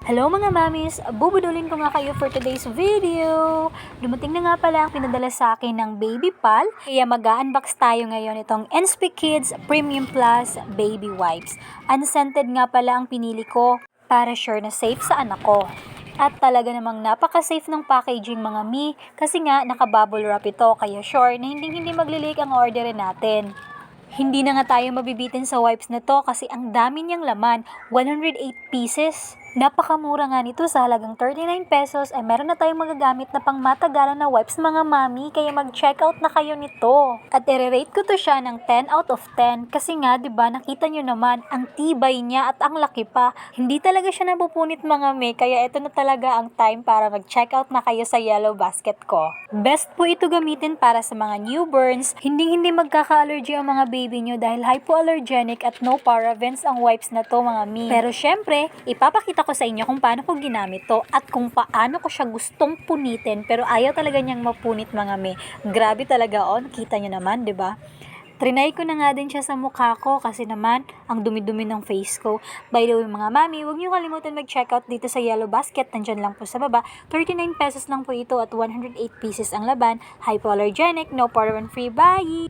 Hello mga mamis! Bubudulin ko nga kayo for today's video. Dumating na nga pala ang pinadala sa akin ng Baby Pal. Kaya mag-unbox tayo ngayon itong NSP Kids Premium Plus Baby Wipes. Unscented nga pala ang pinili ko para sure na safe sa anak ko. At talaga namang napaka-safe ng packaging mga mi kasi nga naka-bubble wrap ito kaya sure na hindi maglilik ang orderin natin. Hindi na nga tayo mabibitin sa wipes na to kasi ang dami niyang laman, 108 pieces. Napakamura nga nito sa halagang 39 pesos ay meron na tayong magagamit na pang matagalan na wipes mga mami kaya mag-check out na kayo nito. At i-rate ko to siya ng 10 out of 10 kasi nga 'di ba nakita nyo naman ang tibay niya at ang laki pa. Hindi talaga siya napupunit mga me kaya ito na talaga ang time para mag-check out na kayo sa yellow basket ko. Best po ito gamitin para sa mga newborns, hindi magkaka-allergy ang mga baby nyo dahil hypoallergenic at no parabens ang wipes na to mga mi. Pero syempre, ipapakita ko sa inyo kung paano ko ginamit to at kung paano ko siya gustong punitin pero ayaw talaga niyang mapunit mga mi. Grabe talaga kita nyo naman, 'di ba? Trinay ko na nga din siya sa mukha ko kasi naman ang dumi-dumi ng face ko. By the way mga mami, huwag niyo kalimutan mag-check out dito sa yellow basket. Nandyan lang po sa baba. 39 pesos lang po ito at 108 pieces ang laban. Hypoallergenic, no paraben free. Bye!